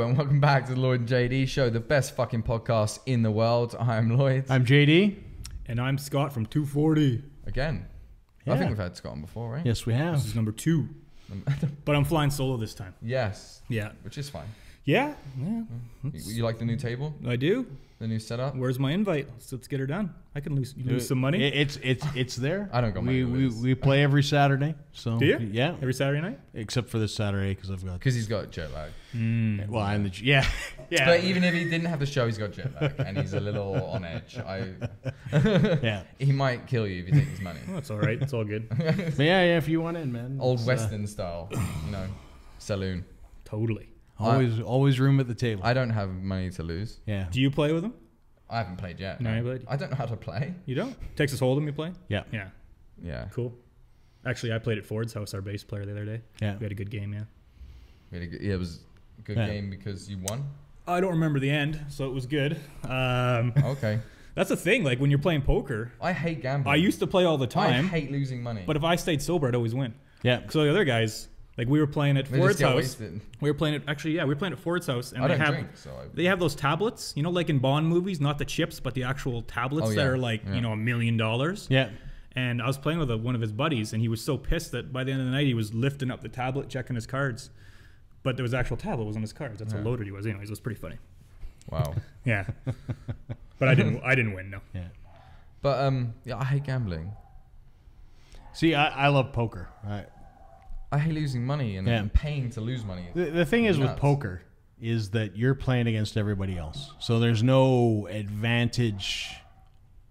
and welcome back to the Lloyd and JD show, the best fucking podcast in the world. I am Lloyd. I'm JD. And I'm Scott from 240. Again. Yeah. I think we've had Scott on before, right? Yes, we have. This is number 2. But I'm flying solo this time. Yes. Yeah. Which is fine. Yeah. You like the new table? I do. The new setup? Where's my invite? Let's get her done. I can lose some money. It's there. I don't go money. We play every Saturday. So do you? Yeah. Every Saturday night? Except for this Saturday because he's got jet lag. Well, I'm yeah. But even if he didn't have the show, he's got jet lag and he's a little on edge. Yeah. He might kill you if you take his money. Well, that's all right. It's all good. But yeah. If you want in, man. Old Western style, saloon. Totally. Always room at the table. I don't have money to lose. Yeah. Do you play with him? I haven't played yet. No, you played? I don't know how to play. You don't? Texas Hold'em you play? Yeah. Yeah. Yeah. Cool. Actually, I played at Ford's house, our bass player the other day. Yeah. We had a good game, yeah. It was a good game because you won? I don't remember the end, so it was good. Okay. That's the thing, like when you're playing poker. I hate gambling. I used to play all the time. I hate losing money. But if I stayed sober, I'd always win. Yeah. So the other guys, like we were playing at Ford's house. Wasted. We were playing at Ford's house, and I they don't have drink, so they have those tablets, like in Bond movies, not the chips, but the actual tablets that are like $1 million. Yeah. And I was playing with one of his buddies, and he was so pissed that by the end of the night he was lifting up the tablet, checking his cards, but there was actual tablet was on his cards. That's how loaded he was. Anyways, it was pretty funny. Wow. Yeah. But I didn't win. No. Yeah. But I hate gambling. See, I love poker. I hate losing money and paying to lose money. The thing is with poker is that you're playing against everybody else. So there's no advantage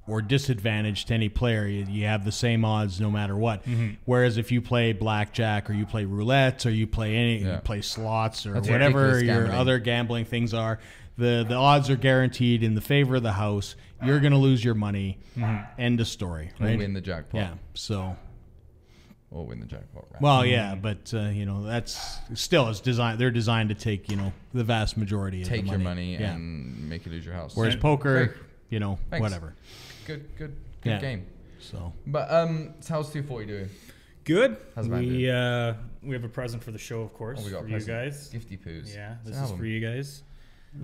or disadvantage to any player. You have the same odds no matter what. Mm-hmm. Whereas if you play blackjack or you play roulette or you play you play slots or whatever your other gambling things are, the odds are guaranteed in the favor of the house. You're going to lose your money. Mm-hmm. End of story. Right? Or win the jackpot. Yeah. So... Or win the jackpot. Right? Well, yeah, but that's still it's designed. They're designed to take the vast majority of the money. Take your money and make you lose your house. Whereas poker, Thanks. whatever. Good game. So, but how's 240 doing? Good. How's the band we doing? we have a present for the show, of course. We got for you guys. Gifty poos. Yeah, this is for you guys.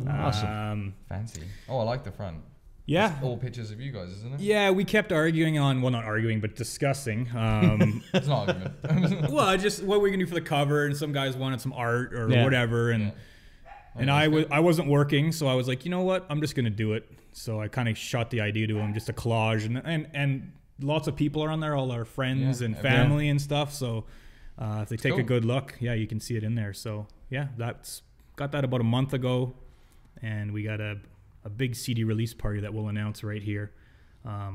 Awesome. Fancy. Oh, I like the front. Yeah. It's all pictures of you guys, isn't it? Yeah, we kept arguing on, well, not arguing, but discussing. It's not argument. Well, just what we're going to do for the cover, and some guys wanted some art or whatever, and I wasn't working, so I was like, you know what, I'm just going to do it. So I kind of shot the idea to him, just a collage, and lots of people are on there, all our friends and family and stuff, so if they take a good look, you can see it in there. So, got that about a month ago, and we got a big CD release party that we'll announce right here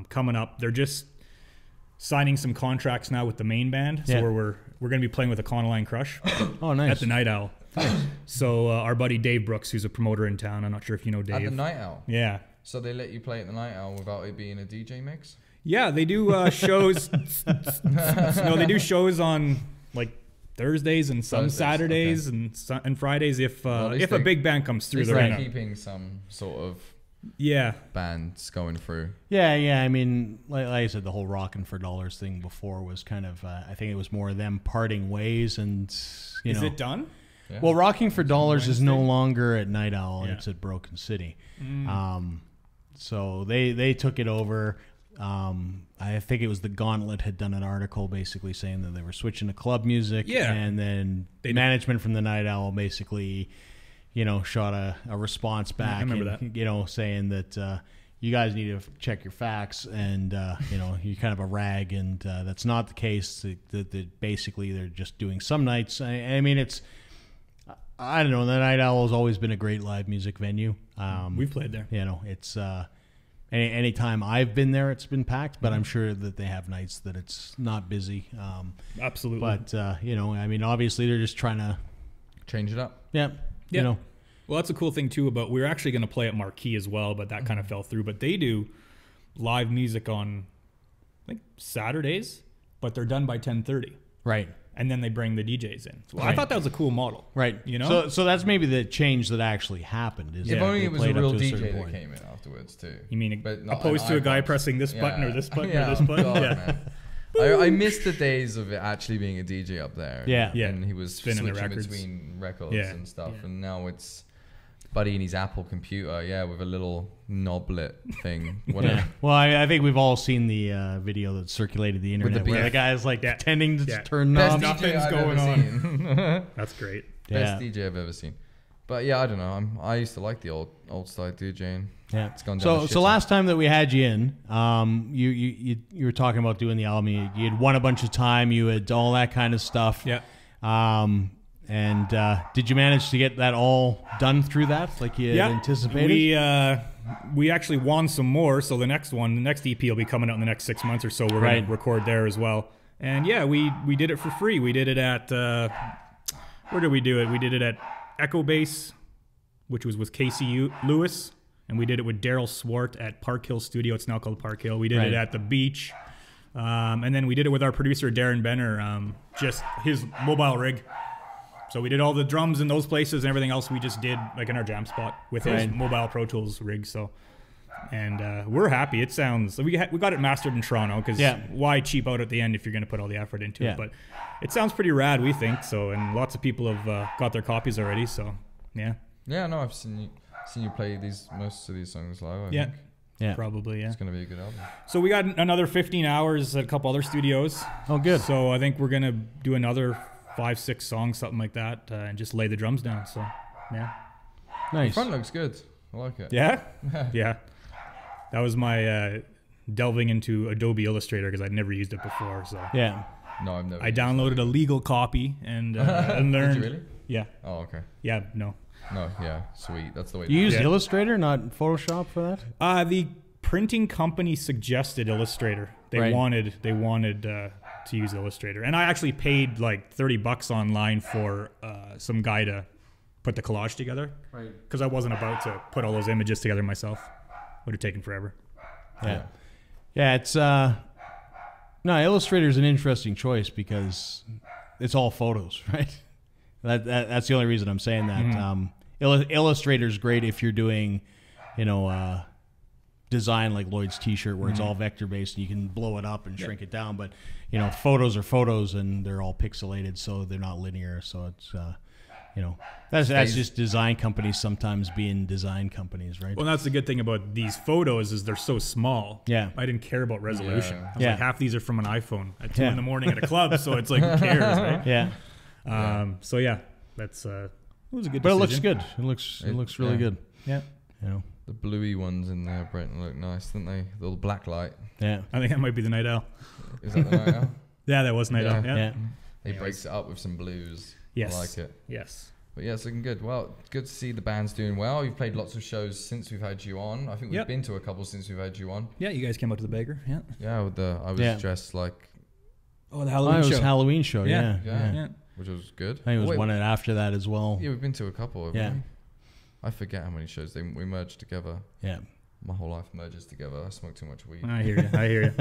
coming up. They're just signing some contracts now with the main band, so we're going to be playing with Econoline Crush. Oh, nice. At the Night Owl. So our buddy Dave Brooks, who's a promoter in town, I'm not sure if you know Dave. At the Night Owl? Yeah. So they let you play at the Night Owl without it being a DJ mix? Yeah, they do shows. No, they do shows on like Thursdays and some Saturdays and Fridays if a big band comes through. They're keeping some sort of bands going through. Yeah. I mean, like I said, the whole Rockin' for Dollars thing before was kind of I think it was more them parting ways, and is it done? Yeah. Well, Rocking for Dollars is no longer at Night Owl; it's at Broken City. So they took it over. I think it was the Gauntlet had done an article basically saying that they were switching to club music, and then management from the Night Owl basically, shot a response back. I remember that. Saying that you guys need to check your facts, and you're kind of a rag, and that's not the case. That basically they're just doing some nights. I mean, I don't know. The Night Owl has always been a great live music venue. We've played there. It's. Anytime I've been there, it's been packed, but I'm sure that they have nights that it's not busy. Absolutely. But, I mean, obviously they're just trying to change it up. Yeah. Well, that's a cool thing, too, about we were actually going to play at Marquee as well, but that kind of fell through. But they do live music on, I think, Saturdays, but they're done by 10:30. Right. And then they bring the DJs in. So I thought that was a cool model. Right. So that's maybe the change that actually happened. Is if only it was a real DJ that came in afterwards too. You mean opposed to a guy pressing this button or this button or this button? God, I missed the days of it actually being a DJ up there. Yeah. And he was spinning switching the records between records and stuff. And now it's buddy in his Apple computer, with a little knoblet thing. Whatever. Yeah. Well, I think we've all seen the video that circulated the internet where the guy's like pretending to turn knobs. Nothing's going on. That's great. Best DJ I've ever seen. But yeah, I don't know. I used to like the old style DJing. Yeah, it's gone down. So last time that we had you in, you were talking about doing the album. You had won a bunch of time. You had all that kind of stuff. Yeah. And did you manage to get that all done through that, like you had anticipated? We actually won some more. So the next EP will be coming out in the next 6 months or so. We're going to record there as well. And yeah, we did it for free. We did it at where did we do it? We did it at Echo Base, which was with Casey Lewis, and we did it with Daryl Swart at Park Hill Studio. It's now called Park Hill. We did it at the beach, and then we did it with our producer Darren Benner, just his mobile rig. So we did all the drums in those places and everything else we just did like in our jam spot with his mobile Pro Tools rig. So, and we're happy. It sounds we got it mastered in Toronto because why cheap out at the end if you're going to put all the effort into it? But it sounds pretty rad, we think. So, and lots of people have got their copies already. So, yeah. Yeah, no, I've seen you play most of these songs live. I think. Yeah, probably. Yeah, it's going to be a good album. So we got another 15 hours at a couple other studios. Oh, good. So I think we're going to do another 5-6 songs, something like that, and just lay the drums down. So, yeah. Nice. The front looks good. I like it. Yeah? Yeah. That was my delving into Adobe Illustrator because I'd never used it before. So yeah. No, I've never. I downloaded a legal copy and learned. Did you really? Yeah. Oh, okay. Yeah, no. No, yeah, sweet. That's the way. You used Illustrator, not Photoshop for that? The printing company suggested Illustrator. They wanted to use Illustrator, and I actually paid like $30 online for some guy to put the collage together, because I wasn't about to put all those images together myself. Would have taken forever. Yeah. It's no, Illustrator's an interesting choice because it's all photos, right? That's the only reason I'm saying that. Illustrator's great if you're doing, design like Lloyd's T-shirt where it's all vector based and you can blow it up and shrink it down. But photos are photos and they're all pixelated, so they're not linear. So it's that's just design companies sometimes being design companies, right? Well, that's the good thing about these photos is they're so small. Yeah, I didn't care about resolution. I was like, half these are from an iPhone at 2 in the morning at a club, so it's like, who cares, right? Yeah. So yeah, that's it was a good. But decision. it looks good. It looks really good. Yeah. The bluey ones in there, Brenton, look nice, didn't they? The little black light. Yeah. I think that might be the Night Owl. Is that the Night Owl? Yeah, that was Night Owl. Yeah. He breaks it up with some blues. Yes. I like it. Yes. But yeah, it's looking good. Well, good to see the band's doing well. You've played lots of shows since we've had you on. I think we've been to a couple since we've had you on. Yeah, you guys came out to the Baker. Yeah. Yeah, I was dressed like. Oh, the Halloween show. It was Halloween show. Yeah. Which was good. I think it was one after that as well. Yeah, we've been to a couple. Yeah. I forget how many shows we merged together. Yeah. My whole life merges together. I smoke too much weed. I hear you.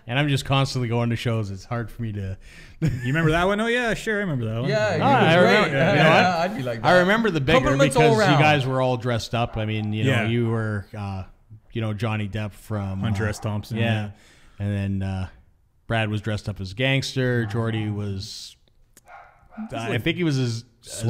And I'm just constantly going to shows. It's hard for me to. You remember that one? Oh yeah, sure, I remember that one. Yeah, I remember. You know what? I'd be like that. I remember the Bigger because you around. guys were all dressed up. I mean, you were, Johnny Depp from Hunter S. Thompson. Yeah, and then Brad was dressed up as gangster. Jordie was. I think he was a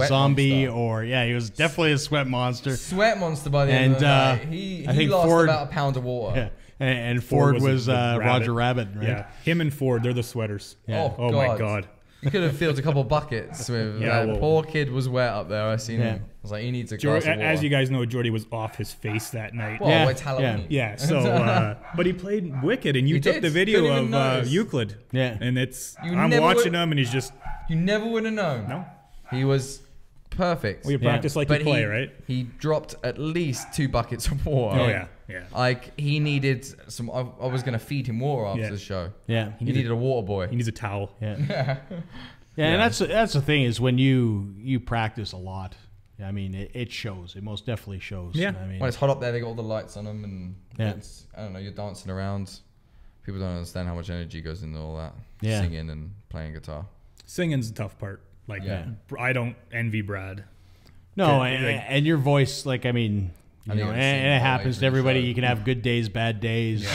zombie monster. He was definitely a sweat monster. Sweat monster by the end of the night. He lost Ford, about a pound of water. Yeah. And Ford was Roger Rabbit, right? Yeah, him and Ford, they're the sweaters. Yeah. Oh my God. You could have filled a couple buckets with that. Poor kid was wet up there. I seen him. I was like, he needs a glass of water. As you guys know, Jordie was off his face that night. Well, it's Halloween. Yeah. So, but he played wicked, and you took the video of Euclid. Yeah. And I'm watching him, and he's just. You never would have known. No. He was perfect. Well, you practice like you play, right? He dropped at least 2 buckets of water. Oh, yeah. Like, he needed some. I was going to feed him water after the show. Yeah. He needed a water boy. He needs a towel. Yeah. And that's the thing is when you practice a lot. I mean, it shows. It most definitely shows. Yeah. I mean, when it's hot up there, they got all the lights on them, and it's, I don't know, you're dancing around. People don't understand how much energy goes into all that. Yeah. Singing and playing guitar. Singing's the tough part. Like, I don't envy Brad. No, and your voice, like, I mean, and it happens to everybody. You can have good days, bad days,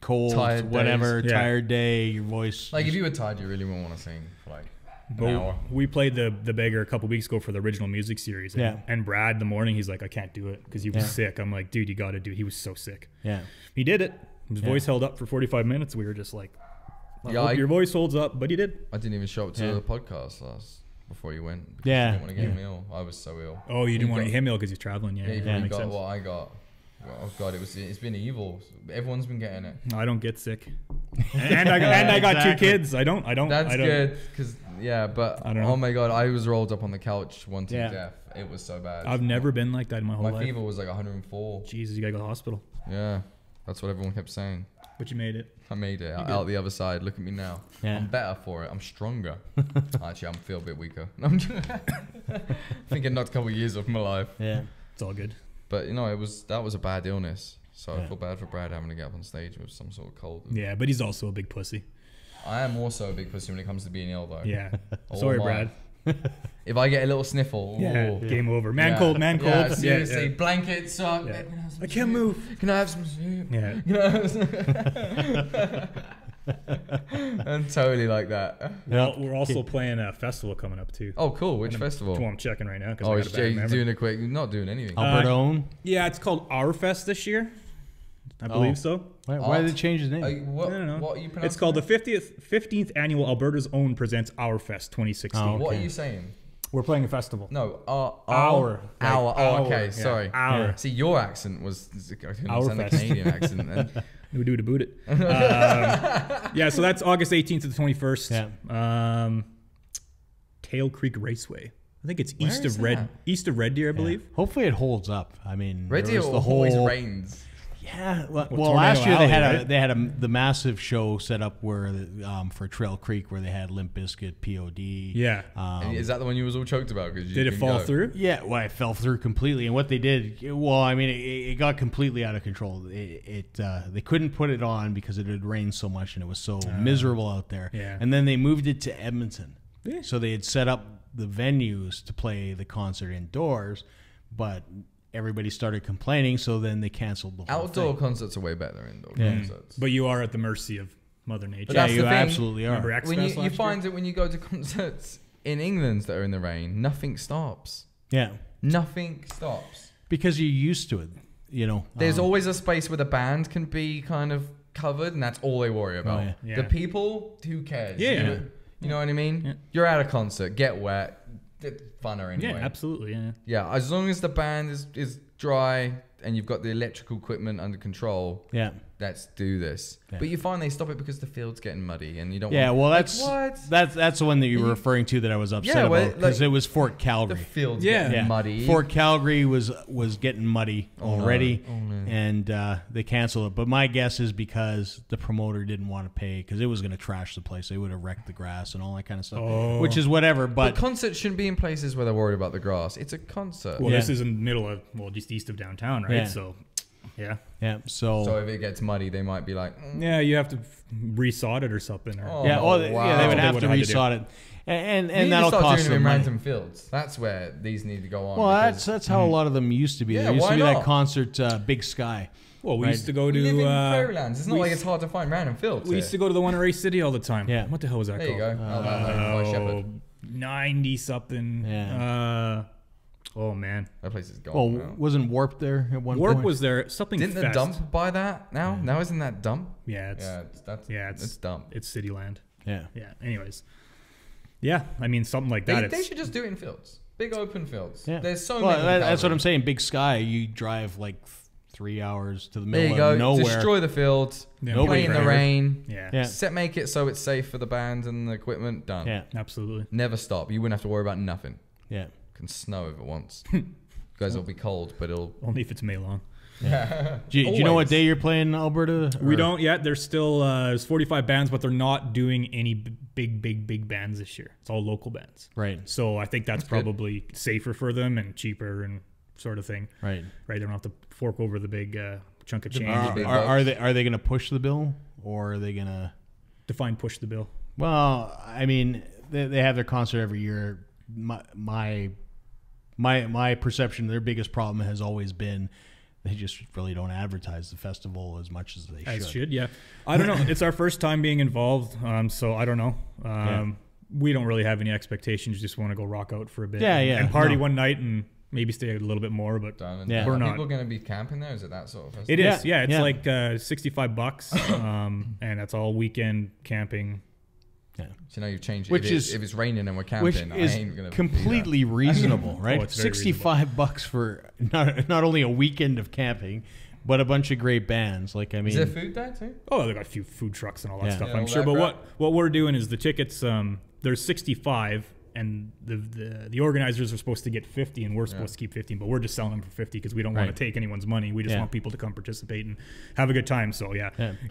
cold, tired whatever, days. tired day, your voice. Like, if you were tired, you really wouldn't want to sing for, like, We played the Beggar a couple weeks ago for the original music series. And Brad, in the morning, he's like, I can't do it because he was sick. I'm like, dude, you got to do it. He was so sick. Yeah. He did it. His voice held up for 45 minutes. We were just like, I hope your voice holds up, but he did. I didn't even show up to the podcast before you went. Yeah. I didn't want to get him ill. I was so ill. Oh, you didn't want to get him ill because he's traveling. Yeah, you got sense. What I got. Oh God, it's been evil. Everyone's been getting it. I don't get sick, and I got two kids. I don't. That's good because but oh my God, I was rolled up on the couch wanting death. It was so bad. I've never been like that in my whole life. My fever was like 104. Jesus, you gotta go to the hospital. Yeah, that's what everyone kept saying. But you made it. I made it out the other side. Look at me now. Yeah. I'm better for it. I'm stronger. Actually, I feel a bit weaker. I think it knocked a couple of years off my life. Yeah, it's all good. But that was a bad illness. So I feel bad for Brad having to get up on stage with some sort of cold. Yeah, but he's also a big pussy. I am also a big pussy when it comes to being ill, though. Yeah. Sorry, Brad. If I get a little sniffle, game over. Man cold. Yeah, seriously, blankets up. Yeah. I can't move. Can I have some soup? Yeah. I'm totally like that. Well, we're also playing a festival coming up too. Oh, cool. Which festival? Well, I'm checking right now. Oh, is Jay doing a quick? Not doing anything. Alberta own? Yeah, it's called Our Fest this year. I believe so. Why did they change the name? I don't know. What are you pronouncing? It's called the 15th annual Alberta's Own presents Our Fest 2016. Oh, okay. What are you saying? We're playing a festival. No, our. Oh, okay. Yeah. Sorry. Our. Yeah. See, your accent was a Canadian accent then. We do to boot it. Yeah, so that's August 18th to the 21st. Yeah. Tail Creek Raceway. I think it's east of Red Deer, I believe. Hopefully it holds up. I mean, Red Deer always rains. Yeah, well last year they had the massive show set up where for Trail Creek where they had Limp Bizkit, POD. Yeah, is that the one you was all choked about? Did it fall through? Yeah, well, it fell through completely. And what they did, well, I mean, it got completely out of control. They couldn't put it on because it had rained so much and it was so miserable out there. Yeah. And then they moved it to Edmonton, so they had set up the venues to play the concert indoors, but everybody started complaining, so then they canceled the whole Outdoor thing. Concerts are way better than indoor concerts. But you are at the mercy of Mother Nature. Yeah, you absolutely are. Remember when you find it when you go to concerts in England that are in the rain, nothing stops. Yeah. Nothing stops. Because you're used to it, you know. There's always a space where the band can be kind of covered, and that's all they worry about. Oh, yeah. The people, who cares? Yeah. You know what I mean? Yeah. You're at a concert, get wet, it's funner anyway. Yeah, absolutely. Yeah. Yeah, as long as the band is dry and you've got the electrical equipment under control. Yeah. Let's do this. Yeah. But you find they stop it because the field's getting muddy and you don't that's the one that you were referring to that I was upset about because it was Fort Calgary. The field's getting muddy. Fort Calgary was getting muddy already and they canceled it. But my guess is because the promoter didn't want to pay because it was going to trash the place. They would have wrecked the grass and all that kind of stuff, which is whatever. But concerts shouldn't be in places where they're worried about the grass. It's a concert. Well, this is in the middle of, just east of downtown, right? Yeah. So... Yeah. Yeah. So if it gets muddy, they might be like, yeah, you have to resod it or something. Or, they would have to resod it, and that'll cost them in money. random fields. That's where these need to go on. Well, that's how a lot of them used to be. There used to be that concert, Big Sky. Well, we used to go to we live in prairie lands. It's not like it's hard to find random fields. We used to go to the one at Race City all the time. Yeah. What the hell was that called? There you go. 90 something. Yeah. Oh man, that place is gone. Well, now. Wasn't Warp there at one point? Warp was there. Something. Didn't the dump buy that now? Yeah. Now isn't that dump? Yeah, it's dump. It's city land. Yeah. Yeah. Anyways. Yeah, I mean something like that. They should just do it in fields, big open fields. Yeah. There's so many. That's what I'm saying. Big Sky, you drive like 3 hours to the middle of nowhere. Destroy the fields. Yeah. Play in the rain. Yeah. Make it so it's safe for the band and the equipment. Done. Yeah, absolutely. Never stop. You wouldn't have to worry about nothing. Yeah. It can snow if it wants. Guys, it'll be cold, but it'll only if it's May long. Yeah. do you know what day you're playing Alberta? We don't yet. There's still there's 45 bands, but they're not doing any big bands this year. It's all local bands. Right. So I think that's probably safer for them and cheaper and sort of thing. Right. Right. They don't have to fork over the big chunk of change. Are they going to push the bill or are they going to define push the bill? Well, I mean, they have their concert every year. My perception, their biggest problem has always been they just really don't advertise the festival as much as they should. Yeah. I don't know. It's our first time being involved, so I don't know. we don't really have any expectations. Just want to go rock out for a bit. And party one night and maybe stay a little bit more. But Are we're not. people going to be camping there? Is it that sort of festival? It is. Yeah, it's like $65, and that's all weekend camping. Yeah. So now you've changed. Which if it's raining and we're camping, I ain't gonna completely reasonable, right? Oh, it's very $65 for not only a weekend of camping, but a bunch of great bands. Like, I mean, is there food there too? Oh, they got a few food trucks and all that stuff. Yeah, I'm sure. But what we're doing is the tickets. There's 65, and the organizers are supposed to get 50, and we're supposed to keep 15. But we're just selling them for 50 because we don't want to take anyone's money. We just want people to come participate and have a good time. So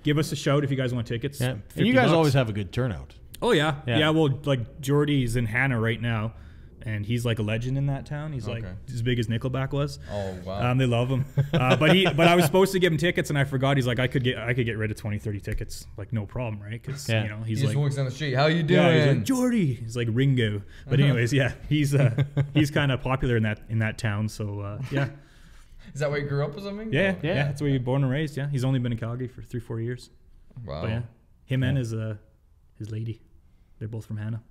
give us a shout if you guys want tickes. Yeah, and you guys always have a good turnout. Oh yeah. Well, like Jordie's in Hannah right now, and he's like a legend in that town. He's like as big as Nickelback was. Oh wow. They love him. But I was supposed to give him tickets, and I forgot. He's like, I could get rid of 20, 30 tickets, like no problem, right? Because he's he like just walks down the street. How you doing? Yeah, he's like Jordie. He's like Ringo. But anyways, he's kind of popular in that town. So yeah. Is that where you grew up or something? Yeah. That's where you're born and raised. Yeah, he's only been in Calgary for 3-4 years. Wow. But him and his lady. They're both from Hannah.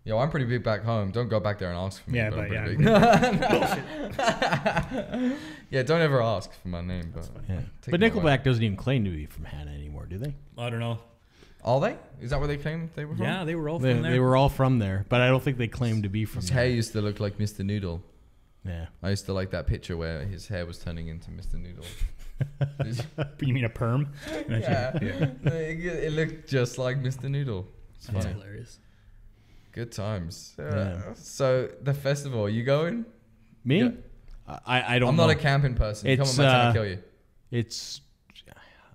Yo, I'm pretty big back home. Don't go back there and ask for me. Yeah, but yeah, don't ever ask for my name. But Nickelback doesn't even claim to be from Hannah anymore, do they? I don't know. Are they? Is that where they claim they were from? Yeah, they were all from there. They were all from there, but I don't think they claim to be from His there. hair used to look like Mr. Noodle. Yeah. I used to like that picture where his hair was turning into Mr. Noodle. You mean a perm? Yeah. It looked just like Mr. Noodle. That's hilarious. Good times. So the festival, are you going? Me? Yeah. I don't I'm know. not a camping person. Come on, I'm trying to kill you.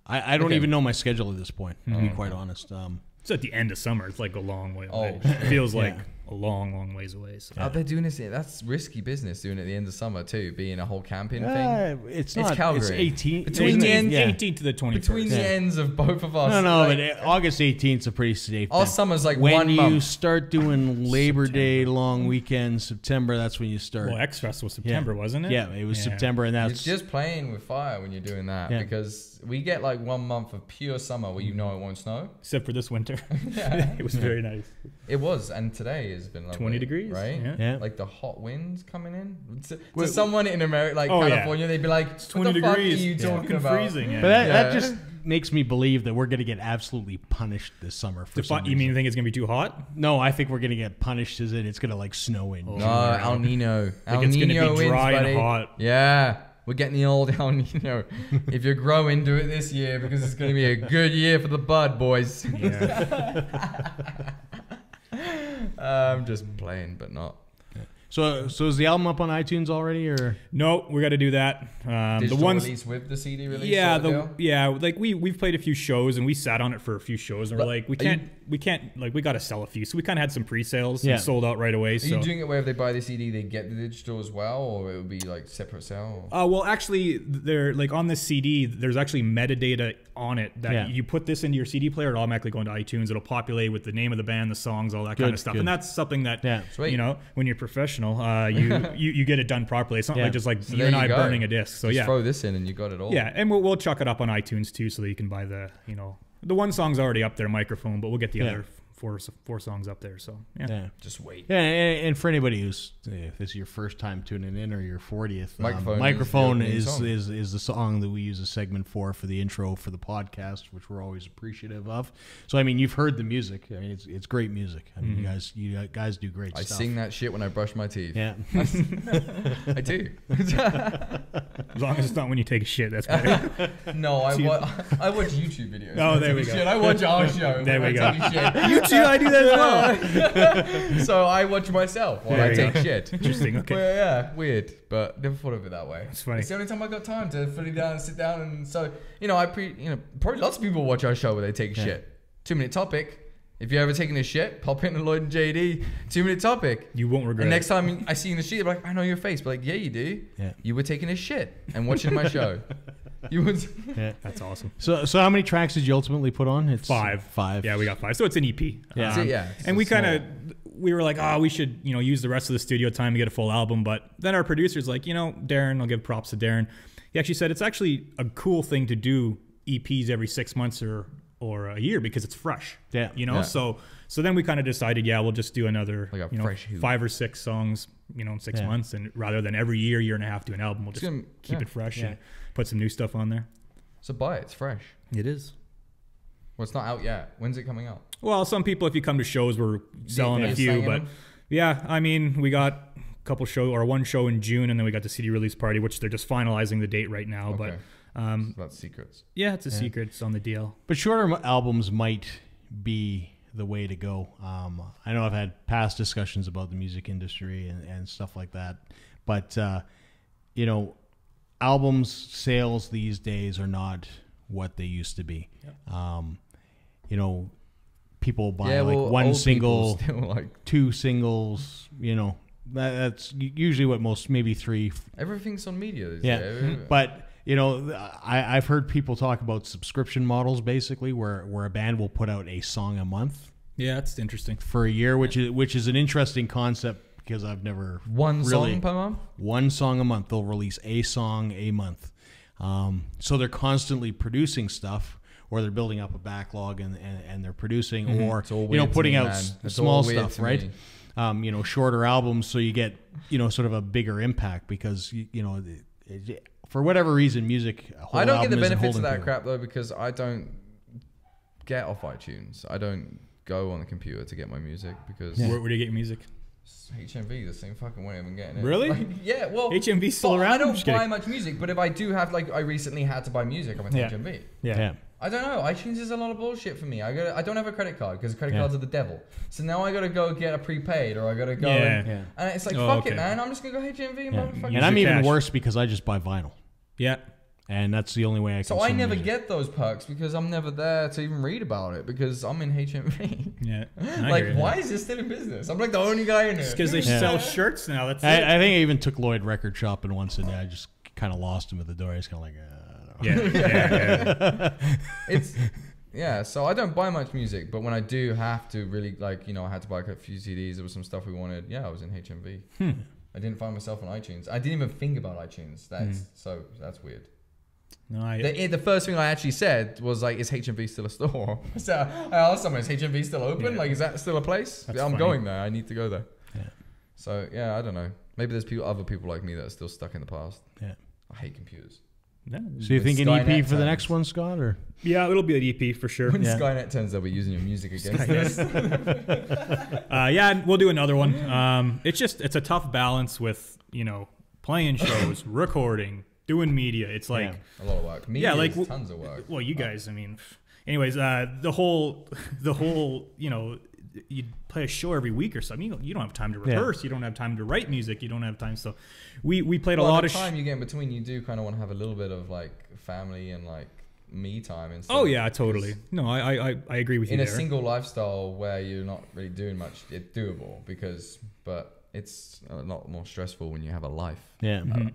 I don't even know my schedule at this point, to be quite honest. It's at the end of summer. It's like a long way away. It feels like a long ways away. So. They're doing this. That's risky business doing it at the end of summer too, being a whole camping thing. It's Calgary. It's 18. Between the ends, 18th to the 21st. Between the ends of both of us. No, but August 18th is a pretty safe. Our summer's like when 1 you month. start doing Labor Day long weekend, September. That's when you start. Well, X-Fest was September, wasn't it? Yeah, it was September, and that's It's just playing with fire when you're doing that because we get like 1 month of pure summer where you know it won't snow. Except for this winter. It was very nice. It was, and today has been lovely, 20 degrees, right? Yeah. Like the hot winds coming in. To someone in America, like Oh, yeah. California, they'd be like, It's "What 20 the fuck degrees. are you It's talking fucking about?" freezing. Yeah. But that just makes me believe that we're going to get absolutely punished this summer. You mean you think it's gonna be too hot? No, I think we're going to get punished as in it's going to like snow in. No, El Nino. El it's gonna Nino be dry wins, and buddy. hot. Yeah. We're getting the old El Nino. If you're growing, do it this year because it's going to be a good year for the bud, boys. Yeah. I'm just playing, but not. So is the album up on iTunes already, or No, we got to do that. Digital the ones, release with the CD release. yeah, sort of deal? like we've played a few shows and we sat on it for a few shows and we're like we can't like we got to sell a few, so we kind of had some pre-sales and sold out right away. Are So you doing it where if they buy the CD, they get the digital as well, or it would be like separate sale? well, actually, they're like on this CD. There's actually metadata on it that you put this into your CD player, it'll automatically go into iTunes. It'll populate with the name of the band, the songs, all that kind of stuff. And that's something that you know, when you're professional, you get it done properly. It's not like just like so you and I burning a disc. So just throw this in and you got it all. Yeah, and we'll chuck it up on iTunes too, so that you can buy the the one song's already up there, Microphone, but we'll get the other four songs up there. So just wait. Yeah, and for anybody who's if this is your first time tuning in or your 40th, Microphone is the song that we use a segment for the intro for the podcast, which we're always appreciative of. So I mean, you've heard the music. I mean, it's great music. I mean, you guys do great stuff. I sing that shit when I brush my teeth. Yeah, I do. As long as it's not when you take a shit, that's great. No, I watch YouTube videos. Oh, there we go. Shit. I watch our show. There we go. You too, I do that as well. So I watch myself while I take shit. Interesting. Okay. Well, yeah, weird, but never thought of it that way. It's funny. It's the only time I got time to fully down and sit down, and so probably lots of people watch our show where they take a shit. 2-minute topic. If you're ever taking a shit, pop into Lloyd and JD. 2-minute topic. You won't regret. And next time I see you in the street, they're like, I know your face. But like, yeah, you do. Yeah. You were taking a shit and watching my show. You would. Yeah, that's awesome. So how many tracks did you ultimately put on? It's 5. Yeah, we got 5. So it's an EP. Yeah. And we we were like, we should, use the rest of the studio time to get a full album. But then our producer's like, Darren, I'll give props to Darren. He actually said it's actually a cool thing to do EPs every 6 months or or a year because it's fresh. Yeah. You know, so then we kind of decided, we'll just do another, Like a you know, fresh hoop. 5 or 6 songs, you know, in 6 months, and rather than every year and a half do an album, we'll just keep it fresh and put some new stuff on there. So buy it. It's fresh. It is. Well, it's not out yet. When's it coming out? Well, some people, if you come to shows, we're selling a few, saying but them? yeah, I mean, we got a couple one show in June, and then we got the CD release party, which they're just finalizing the date right now. Okay. But So that's secrets. yeah, it's a secret. It's on the DL. But shorter albums might be the way to go. I know I've had past discussions about the music industry and stuff like that, but you know, albums sales these days are not what they used to be. You know, people buy one old single, people still like 2 singles. You know, that's usually what most, maybe 3. everything's on media. But you know, I've heard people talk about subscription models, basically, where a band will put out a song a month. Yeah, it's interesting. For a year, which is an interesting concept because I've never one really, song per month. One song a month. They'll release a song a month. So they're constantly producing stuff, or they're building up a backlog and they're producing, or you know, putting out small stuff, right? You know, shorter albums, so you get, you know, sort of a bigger impact because you know. For whatever reason, music. I don't get the benefits of that crap though, because I don't get off iTunes. I don't go on the computer to get my music because Where do you get your music? HMV, the same fucking way I'm getting it. Really? Like, yeah, well, HMV's still around? I I'm don't just buy kidding. much music, but if I do have, like, I recently had to buy music on HMV. Yeah. I don't know. iTunes is a lot of bullshit for me. I don't have a credit card because credit cards are the devil. So now I got to go get a prepaid, or I got to go and it's like, fuck it, man. I'm just going to go HMV and motherfucking And I'm even cash. worse because I just buy vinyl. Yeah. And that's the only way I can. So I never get those perks because I'm never there to even read about it because I'm in HMV. Yeah. Like, why is this still in business? I'm like the only guy in it. It's because they sell shirts now. That's it. I think I even took Lloyd record shopping once, and I just kind of lost him at the door. I was kind of like, Yeah, so I don't buy much music, but when I do have to really, like, you know, I had to buy a few CDs. There was some stuff we wanted. Yeah, I was in HMV. I didn't find myself on iTunes. I didn't even think about iTunes. So that's weird. No, the first thing I actually said was like, "Is HMV still a store?" So I asked someone, "Is HMV still open? Like, is that still a place?" I'm funny. going there. I need to go there. Yeah. So yeah, I don't know. Maybe there's other people like me that are still stuck in the past. Yeah. I hate computers. No. So you think an EP Skynet for the next one, Scott? Or Yeah, it'll be an EP for sure. When Skynet turns, they'll be using your music against us. Yeah, we'll do another one. It's a tough balance with, you know, playing shows, recording, doing media. It's like a lot of work. Media is tons of work. Well, you guys, I mean, anyways, the whole, you know, you play a show every week or something. You don't have time to rehearse. You don't have time to write music. You don't have time. So we played a lot of time you get in between. You do kind of want to have a little bit of like family and like me time and stuff. Oh yeah, totally. No, I agree with you. In a there. single lifestyle where you're not really doing much, it's doable but it's a lot more stressful when you have a life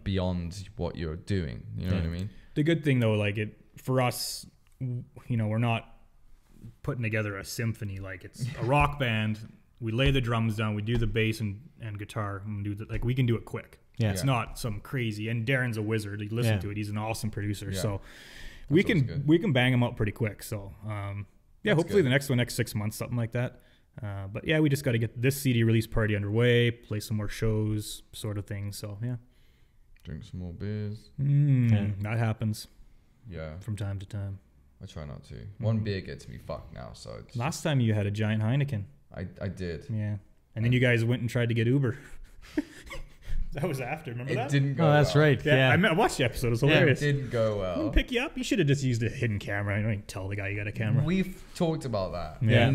beyond what you're doing. You know what I mean? The good thing though, like for us, you know, we're not putting together a symphony. Like it's a rock band. We lay the drums down. We do the bass and guitar. And we can do it quick. Yeah. It's not some crazy. And Darren's a wizard. You listen to it. He's an awesome producer. Yeah. So we can bang him out pretty quick. So hopefully the next 6 months, something like that. But yeah, we just got to get this CD release party underway, play some more shows, sort of thing. So yeah, drink some more beers. That happens. Yeah, from time to time. I try not to. One beer gets me fucked now. So last time you had a giant Heineken. I did. Yeah, and then you guys went and tried to get Uber. That was after. Remember that? It didn't go. Oh, that's well. right. Yeah, I watched the episode. It was hilarious. It didn't go well. Didn't pick you up. You should have just used a hidden camera. You don't even tell the guy you got a camera. We've talked about that. Yeah.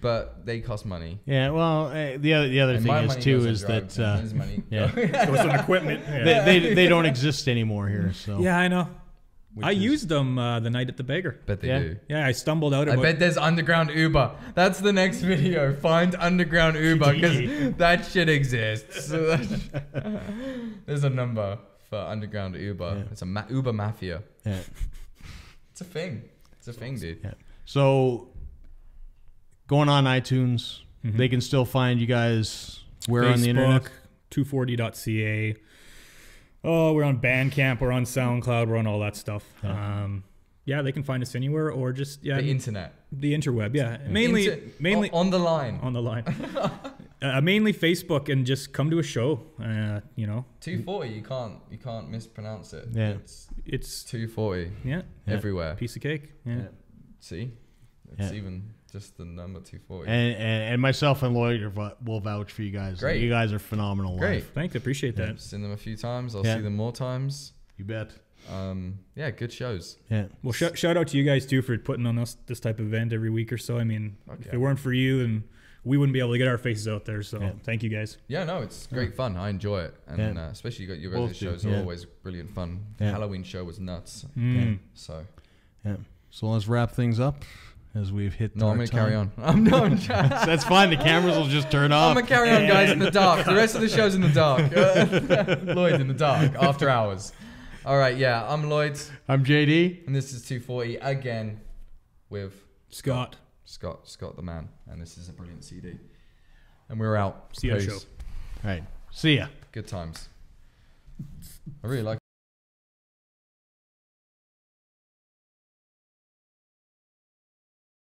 But they cost money. Yeah. Well, the other thing is too is that his money goes on equipment. Yeah. They don't exist anymore here. So yeah, I know. I used them the night at the Beggar. Bet they do. Yeah, I stumbled out. I bet there's underground Uber. That's the next video. Find underground Uber because that shit exists. There's a number for underground Uber. Yeah. It's a Uber mafia. Yeah. It's a thing. It's a thing, dude. Yeah. So going on iTunes, they can still find you guys where on the internet? 240.ca. Oh, we're on Bandcamp, we're on SoundCloud, we're on all that stuff. yeah, they can find us anywhere, or just The internet. the interweb. Yeah, mainly on the line. on the line. Mainly Facebook, and just come to a show. 240. You can't mispronounce it. Yeah. It's 240. yeah, Everywhere. piece of cake. Yeah. See, it's even just the number 240. And myself and Lloyd will vouch for you guys. Great. You guys are phenomenal. Great. Live. Thanks, I appreciate that. I've seen them a few times. I'll Yeah. see them more times. You bet. Yeah, good shows. Yeah. Well, shout out to you guys too for putting on this type of event every week or so. I mean, if it weren't for you, and we wouldn't be able to get our faces out there. So thank you guys. Yeah, no, it's great fun. I enjoy it, and especially you Both guys' do, shows are always brilliant fun. The Halloween show was nuts. So So let's wrap things up as we've hit. no, our I'm gonna time. carry on. I'm not. That's fine. The cameras will just turn off. I'm gonna carry on, guys, in the dark. The rest of the show's in the dark. Lloyd in the dark after hours. All right, yeah, I'm Lloyd, I'm JD. and this is 240 again with Scott. Scott the man, and this is a brilliant CD. And we're out. See you at the Peace. show. All right. See ya. Good times. I really like